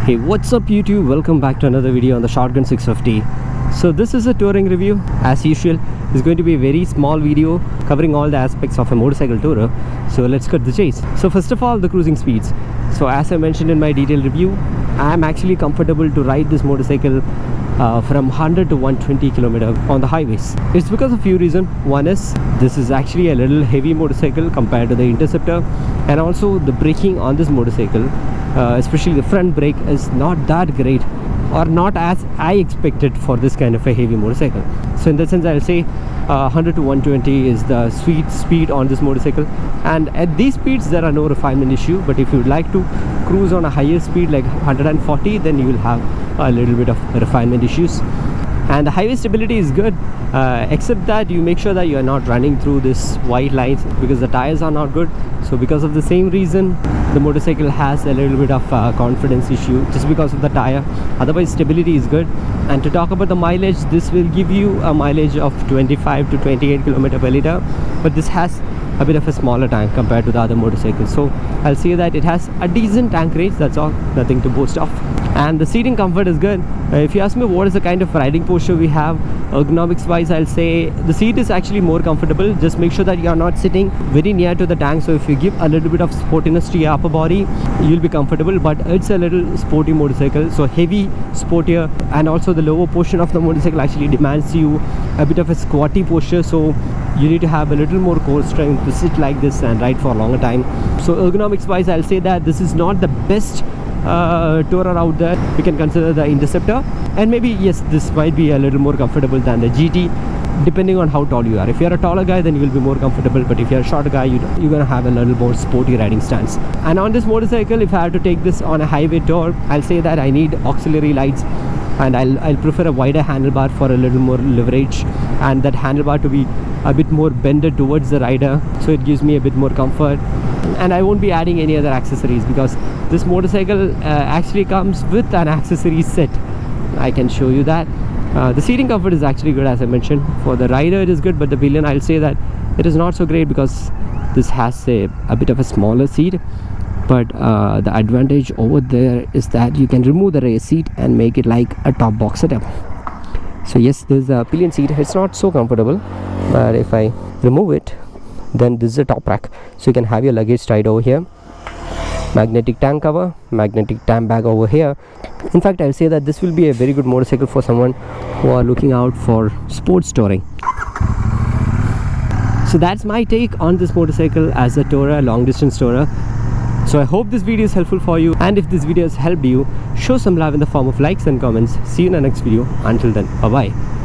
Hey, what's up YouTube? Welcome back to another video on the Shotgun 650. So this is a touring review. As usual, it's going to be a very small video covering all the aspects of a motorcycle tourer. So let's cut the chase. So first of all, the cruising speeds. So as I mentioned in my detailed review, I'm actually comfortable to ride this motorcycle from 100 to 120 km on the highways. It's because of a few reasons. One is this is actually a little heavy motorcycle compared to the Interceptor, and also the braking on this motorcycle, especially the front brake, is not that great or not as I expected for this kind of a heavy motorcycle. So in that sense, I'll say 100 to 120 is the sweet speed on this motorcycle, and at these speeds there are no refinement issue. But if you would like to cruise on a higher speed like 140, then you will have a little bit of refinement issues. And the highway stability is good, except that you make sure that you are not running through this white lines because the tires are not good. So because of the same reason, the motorcycle has a little bit of confidence issue just because of the tire. Otherwise stability is good. And to talk about the mileage, this will give you a mileage of 25 to 28 km per liter, but this has a bit of a smaller tank compared to the other motorcycles. So I'll say that it has a decent tank range, that's all, nothing to boast of. And the seating comfort is good. If you ask me what is the kind of riding posture we have, ergonomics wise, I'll say the seat is actually more comfortable. Just make sure that you are not sitting very near to the tank, so if you give a little bit of sportiness to your upper body, you'll be comfortable. But it's a little sporty motorcycle, so heavy, sportier, and also the lower portion of the motorcycle actually demands you a bit of a squatty posture, so you need to have a little more core strength to sit like this and ride for a longer time. So ergonomics wise, I'll say that this is not the best tourer out there. We can consider the Interceptor, and maybe yes, this might be a little more comfortable than the GT, depending on how tall you are. If you're a taller guy, then you will be more comfortable, but if you're a shorter guy, you're gonna have a little more sporty riding stance. And on this motorcycle, if I have to take this on a highway tour, I'll say that I need auxiliary lights, and I'll prefer a wider handlebar for a little more leverage, and that handlebar to be a bit more bended towards the rider, so it gives me a bit more comfort. And I won't be adding any other accessories because this motorcycle actually comes with an accessory set. I can show you that. The seating comfort is actually good, as I mentioned. For the rider it is good, but the pillion, I'll say that it is not so great because this has a bit of a smaller seat. But the advantage over there is that you can remove the rear seat and make it like a top box setup. So yes, there's a pillion seat. It's not so comfortable, but if I remove it, then this is a top rack, so you can have your luggage tied over here, magnetic tank cover, magnetic tank bag over here. In fact, I'll say that this will be a very good motorcycle for someone who are looking out for sports touring. So that's my take on this motorcycle as a tourer, long distance tourer. So I hope this video is helpful for you, and if this video has helped you, show some love in the form of likes and comments. See you in the next video. Until then, bye bye.